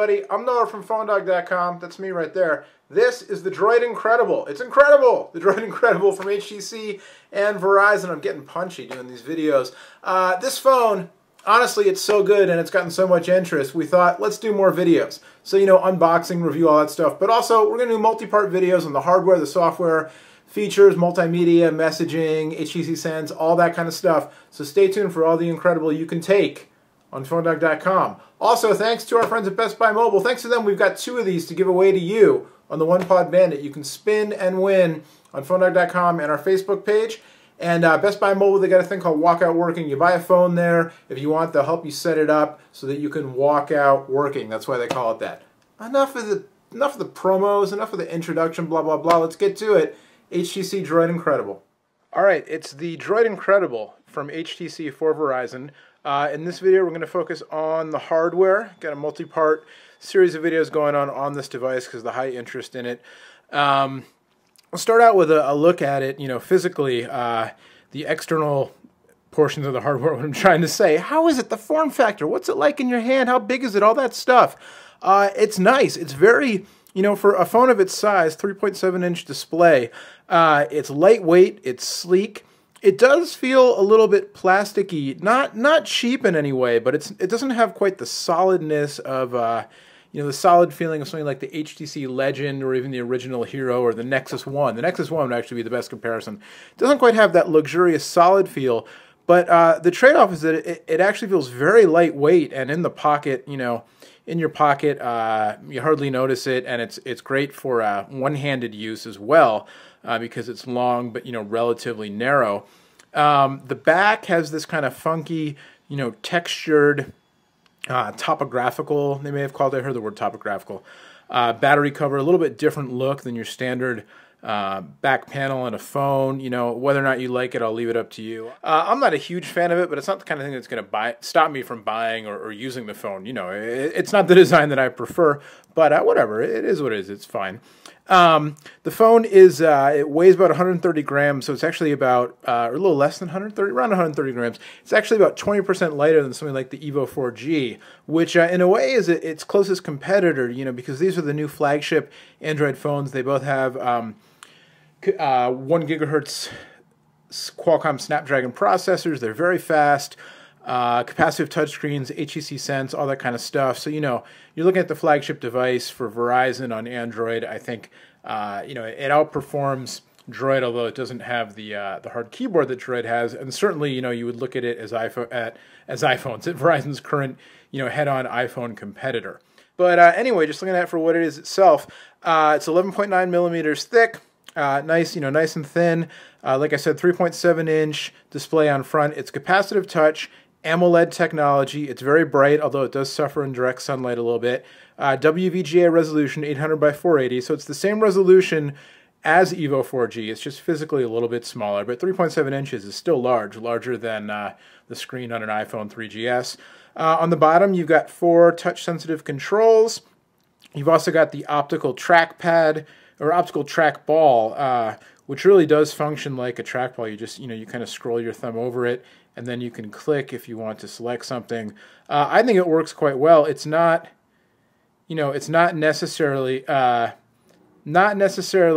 everybody. I'm Noah from PhoneDog.com. That's me right there. This is the Droid Incredible. It's incredible! The Droid Incredible from HTC and Verizon. I'm getting punchy doing these videos. This phone, honestly, it's so good and it's gotten so much interest, we thought, let's do more videos. So, you know, unboxing, review, all that stuff. But also, we're going to do multi-part videos on the hardware, the software, features, multimedia, messaging, HTC Sense, all that kind of stuff. So stay tuned for all the incredible you can take on PhoneDog.com. Also, thanks to our friends at Best Buy Mobile. Thanks to them, we've got 2 of these to give away to you on the OnePod Bandit. You can spin and win on PhoneDog.com and our Facebook page. And Best Buy Mobile, they got a thing called Walk Out Working. You buy a phone there. If you want, they'll help you set it up so that you can walk out working. That's why they call it that. Enough of the promos, enough of the introduction, blah, blah, blah. Let's get to it. HTC Droid Incredible. All right, it's the Droid Incredible from HTC for Verizon. In this video, we're going to focus on the hardware. Got a multi-part series of videos going on this device because of the high interest in it. We'll start out with a look at it, you know, physically, the external portions of the hardware, what I'm trying to say. How is it, the form factor? What's it like in your hand? How big is it? All that stuff. It's nice. It's very, you know, for a phone of its size, 3.7-inch display, it's lightweight, it's sleek. It does feel a little bit plasticky, not cheap in any way, but it doesn't have quite the solidness of, you know, the solid feeling of something like the HTC Legend or even the original Hero or the Nexus 1. The Nexus 1 would actually be the best comparison. It doesn't quite have that luxurious solid feel, but the trade-off is that it actually feels very lightweight and in the pocket, you know, in your pocket, you hardly notice it, and it's great for one-handed use as well because it's long but, you know, relatively narrow. The back has this kind of funky, you know, textured, topographical, they may have called it, I heard the word topographical, battery cover, a little bit different look than your standard back panel on a phone. You know, whether or not you like it, I'll leave it up to you. I'm not a huge fan of it, but it's not the kind of thing that's going to stop me from buying or using the phone. You know, it's not the design that I prefer, but whatever, it is what it is, it's fine. The phone is, it weighs about 130 grams, so it's actually about, or a little less than 130, around 130 grams. It's actually about 20% lighter than something like the Evo 4G, which in a way is its closest competitor, you know, because these are the new flagship Android phones. They both have 1 gigahertz Qualcomm Snapdragon processors. They're very fast. Capacitive touchscreens, HTC Sense, all that kind of stuff. So, you know, you're looking at the flagship device for Verizon on Android. I think, you know, it outperforms Droid, although it doesn't have the hard keyboard that Droid has. And certainly, you know, you would look at it as iPhones, at Verizon's current, you know, head-on iPhone competitor. But anyway, just looking at it for what it is itself, it's 11.9 millimeters thick. Nice, you know, nice and thin. Like I said, 3.7-inch display on front. It's capacitive touch. AMOLED technology. It's very bright, although it does suffer in direct sunlight a little bit. WVGA resolution, 800 by 480, so it's the same resolution as Evo 4G. It's just physically a little bit smaller, but 3.7 inches is still larger than the screen on an iPhone 3GS. On the bottom, you've got 4 touch-sensitive controls. You've also got the optical trackpad, or optical trackball, which really does function like a trackball. You just, you know, you kind of scroll your thumb over it, and then you can click if you want to select something. I think it works quite well. It's not, you know, it's not necessarily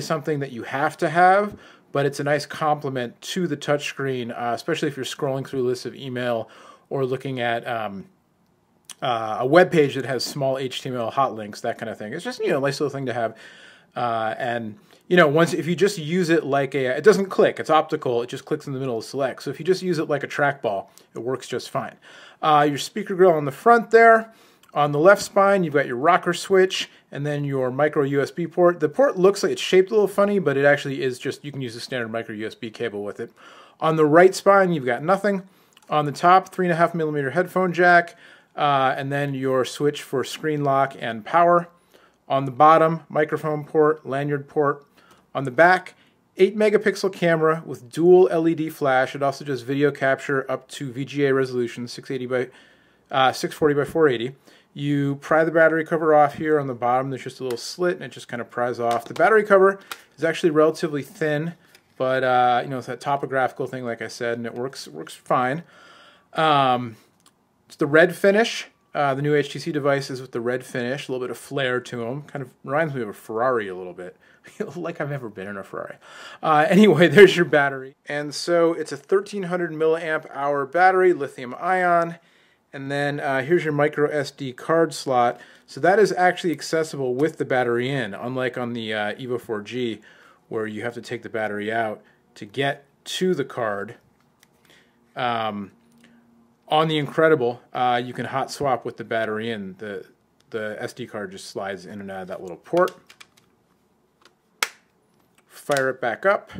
something that you have to have, but it's a nice complement to the touchscreen, especially if you're scrolling through lists of email or looking at a web page that has small HTML hot links, that kind of thing. It's just, you know, a nice little thing to have. And you know, if you just use it like it doesn't click, it's optical, it just clicks in the middle of select. So if you just use it like a trackball, it works just fine. Your speaker grill on the front there. On the left spine, you've got your rocker switch and then your micro USB port. The port looks like it's shaped a little funny, but it actually is just, you can use a standard micro USB cable with it. On the right spine, you've got nothing. On the top, 3.5 millimeter headphone jack, and then your switch for screen lock and power. On the bottom, microphone port, lanyard port. On the back, 8 megapixel camera with dual LED flash. It also does video capture up to VGA resolution, 640 by 480. You pry the battery cover off here on the bottom. There's just a little slit, and it just kind of pries off. The battery cover is actually relatively thin, but you know, it's that topographical thing, like I said, and it works fine. It's the red finish the new HTC devices with the red finish, a little bit of flair to them. Kind of reminds me of a Ferrari a little bit. Like I've never been in a Ferrari. Anyway, there's your battery. And so it's a 1300 milliamp hour battery, lithium ion. And then here's your micro SD card slot. So that is actually accessible with the battery in, unlike on the Evo 4G, where you have to take the battery out to get to the card. On the Incredible, you can hot swap with the battery in. The SD card just slides in and out of that little port. Fire it back up.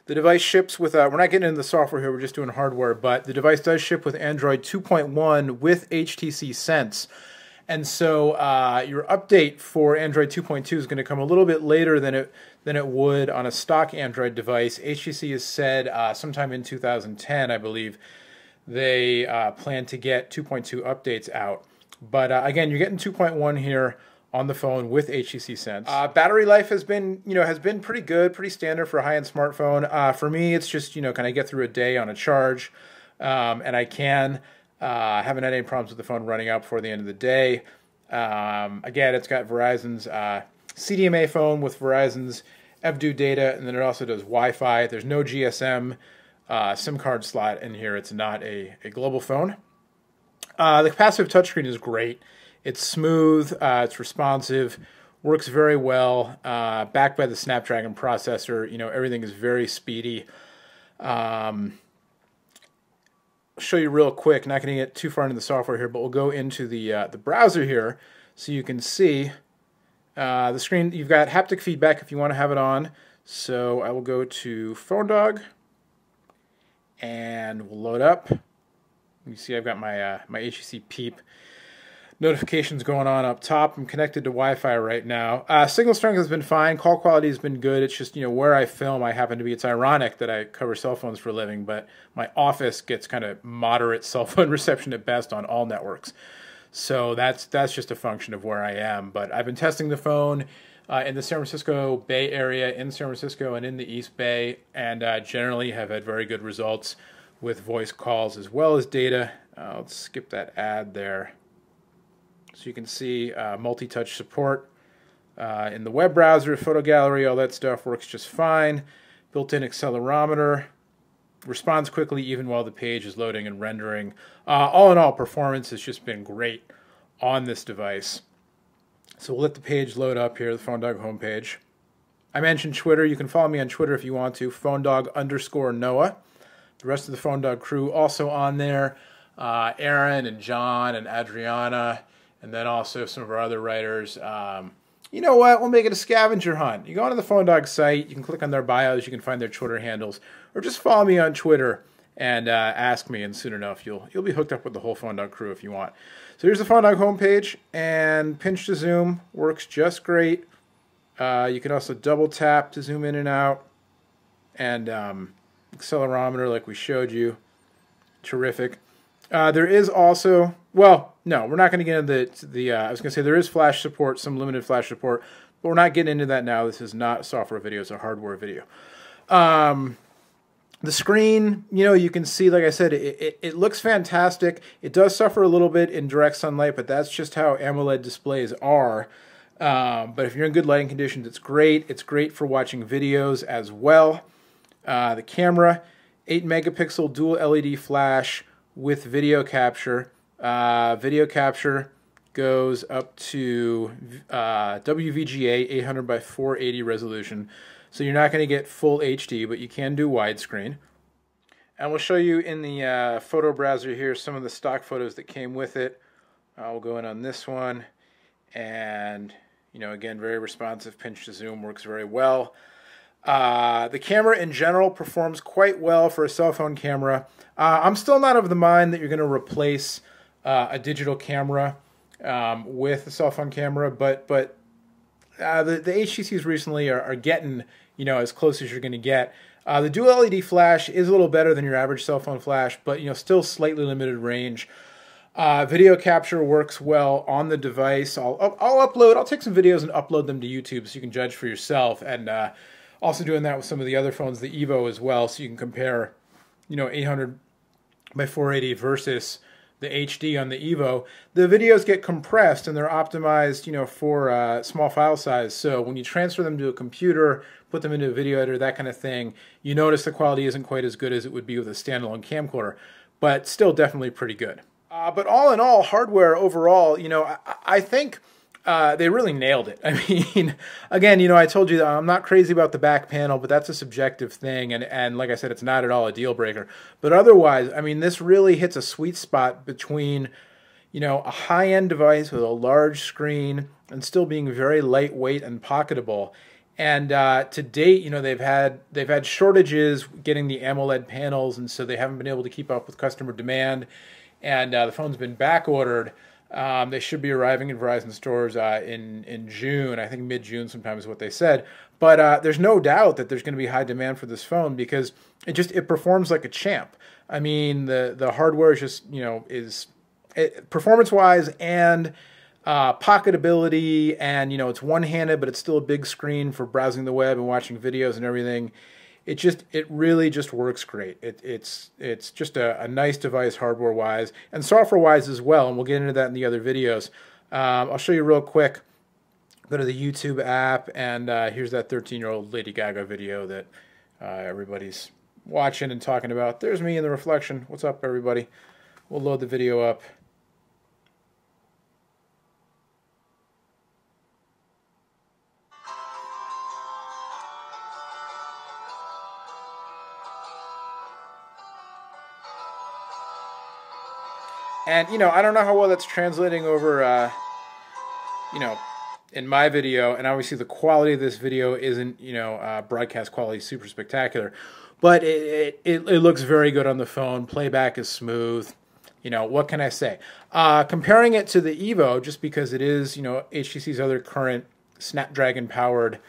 The device ships with, we're not getting into the software here, we're just doing hardware, but the device does ship with Android 2.1 with HTC Sense. And so your update for Android 2.2 is going to come a little bit later than it would on a stock Android device. HTC has said sometime in 2010, I believe, they plan to get 2.2 updates out. But again, you're getting 2.1 here on the phone with HTC Sense. Battery life has been pretty good, pretty standard for a high-end smartphone. For me, it's just, can I get through a day on a charge? And I can. Haven't had any problems with the phone running out before the end of the day. Again, it's got Verizon's CDMA phone with Verizon's FDU data, and then it also does Wi-Fi. There's no GSM SIM card slot in here. It's not a global phone. The capacitive touchscreen is great. It's smooth, it's responsive, works very well, backed by the Snapdragon processor. Everything is very speedy. I'll show you real quick, not going to get too far into the software here, but we'll go into the browser here so you can see the screen. You've got haptic feedback if you want to have it on. So I will go to PhoneDog and we'll load up. You see I've got my my HTC Peep notifications going on up top. I'm connected to Wi-Fi right now. Signal strength has been fine. Call quality has been good. It's just, where I film, I happen to be, it's ironic that I cover cell phones for a living, but my office gets kind of moderate cell phone reception at best on all networks. So that's just a function of where I am. But I've been testing the phone in the San Francisco Bay Area, in San Francisco and in the East Bay, and generally have had very good results with voice calls as well as data. Let's skip that ad there. So you can see multi-touch support in the web browser, photo gallery, all that stuff works just fine. Built-in accelerometer, responds quickly even while the page is loading and rendering. All in all, performance has just been great on this device. So we'll let the page load up here, the PhoneDog homepage. I mentioned Twitter. You can follow me on Twitter if you want to, PhoneDog_Noah. The rest of the PhoneDog crew also on there. Aaron and John and Adriana. And then also some of our other writers. You know what? We'll make it a scavenger hunt. You go onto the PhoneDog site. You can click on their bios. You can find their Twitter handles. Or just follow me on Twitter and ask me. And soon enough, you'll be hooked up with the whole PhoneDog crew if you want. So here's the PhoneDog homepage. And pinch to zoom works just great. You can also double tap to zoom in and out. And accelerometer like we showed you. Terrific. There is also, well, no, we're not going to get into the I was going to say there is flash support, some limited flash support, but we're not getting into that now. This is not a software video, it's a hardware video. The screen, you can see, like I said, it looks fantastic. It does suffer a little bit in direct sunlight, but that's just how AMOLED displays are. But if you're in good lighting conditions, it's great. It's great for watching videos as well. The camera, 8 megapixel dual LED flash, with video capture. Video capture goes up to WVGA 800 by 480 resolution. So you're not going to get full HD, but you can do widescreen. And we'll show you in the photo browser here some of the stock photos that came with it. We'll go in on this one. And, again, very responsive. Pinch to zoom works very well. The camera in general performs quite well for a cell phone camera. I'm still not of the mind that you're going to replace a digital camera with a cell phone camera, but the HTCs recently are getting as close as you're going to get. The dual LED flash is a little better than your average cell phone flash, but still slightly limited range. Video capture works well on the device. I'll take some videos and upload them to YouTube so you can judge for yourself, and also doing that with some of the other phones, the Evo as well, so you can compare 800 by 480 versus the HD on the Evo, the videos get compressed and they're optimized, you know, for small file size. So when you transfer them to a computer, put them into a video editor, that kind of thing, you notice the quality isn't quite as good as it would be with a standalone camcorder, but still definitely pretty good. But all in all, hardware overall, you know, I think they really nailed it. I mean, again, you know, I told you that I'm not crazy about the back panel, but that's a subjective thing. And like I said, it's not at all a deal breaker. But otherwise, I mean, this really hits a sweet spot between, you know, a high-end device with a large screen and still being very lightweight and pocketable. And to date, you know, they've had shortages getting the AMOLED panels, and so they haven't been able to keep up with customer demand. And the phone's been back ordered. They should be arriving in Verizon stores in June. I think mid-June sometime is what they said. But there's no doubt that there's going to be high demand for this phone because it performs like a champ. I mean, the hardware is just, you know, performance-wise and pocketability, and, you know, it's one-handed, but it's still a big screen for browsing the web and watching videos and everything. It really just works great. It's just a nice device hardware-wise and software-wise as well, and we'll get into that in the other videos. I'll show you real quick. Go to the YouTube app, and here's that 13-year-old Lady Gaga video that everybody's watching and talking about. There's me in the reflection. What's up, everybody? We'll load the video up. And, you know, I don't know how well that's translating over, you know, in my video. And obviously the quality of this video isn't, you know, broadcast quality super spectacular. But it looks very good on the phone. Playback is smooth. You know, what can I say? Comparing it to the Evo, just because it is, you know, HTC's other current Snapdragon-powered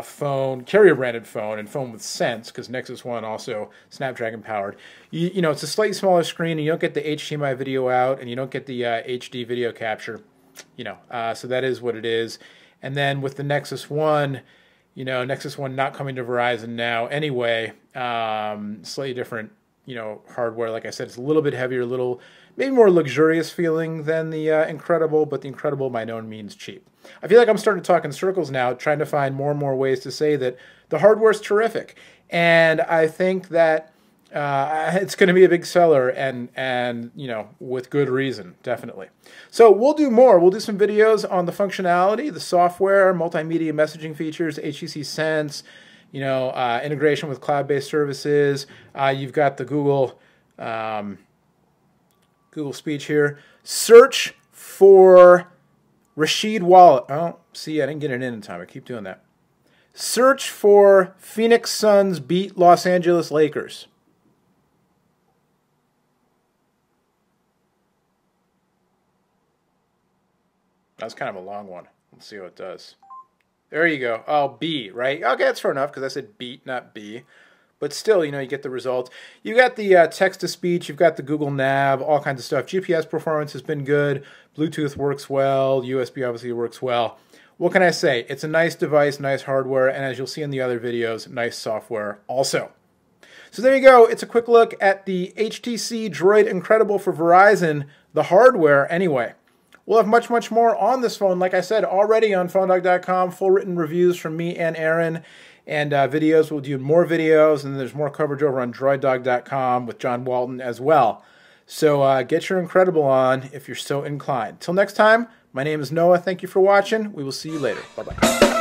phone, carrier-branded phone, and phone with Sense, because Nexus 1 also Snapdragon-powered. You know, it's a slightly smaller screen, and you don't get the HDMI video out, and you don't get the HD video capture. You know, so that is what it is. And then with the Nexus 1, you know, Nexus 1 not coming to Verizon now anyway, slightly different, you know, hardware. Like I said, it's a little bit heavier, maybe more luxurious feeling than the Incredible, but the Incredible by no means cheap. I feel like I'm starting to talk in circles now, trying to find more and more ways to say that the hardware is terrific. And I think that it's going to be a big seller, and you know, with good reason, definitely. So we'll do more. We'll do some videos on the functionality, the software, multimedia messaging features, HTC Sense, you know, integration with cloud-based services. You've got the Google Speech here. Search for Rashid Wallet. Oh, see, I didn't get it in time. I keep doing that. Search for Phoenix Suns beat Los Angeles Lakers. That's kind of a long one. Let's see what it does. There you go. Oh, B, right? Okay, that's fair enough because I said beat, not B. But still, you know, you get the results. You got the text-to-speech. You've got the Google Nav, all kinds of stuff. GPS performance has been good. Bluetooth works well. USB obviously works well. What can I say? It's a nice device, nice hardware, and as you'll see in the other videos, nice software also. So there you go. It's a quick look at the HTC Droid Incredible for Verizon, the hardware anyway. We'll have much, much more on this phone, like I said, already on PhoneDog.com, full written reviews from me and Aaron, and videos. We'll do more videos, and there's more coverage over on DroidDog.com with John Walton as well. So get your Incredible on if you're so inclined. Till next time, my name is Noah. Thank you for watching. We will see you later. Bye-bye.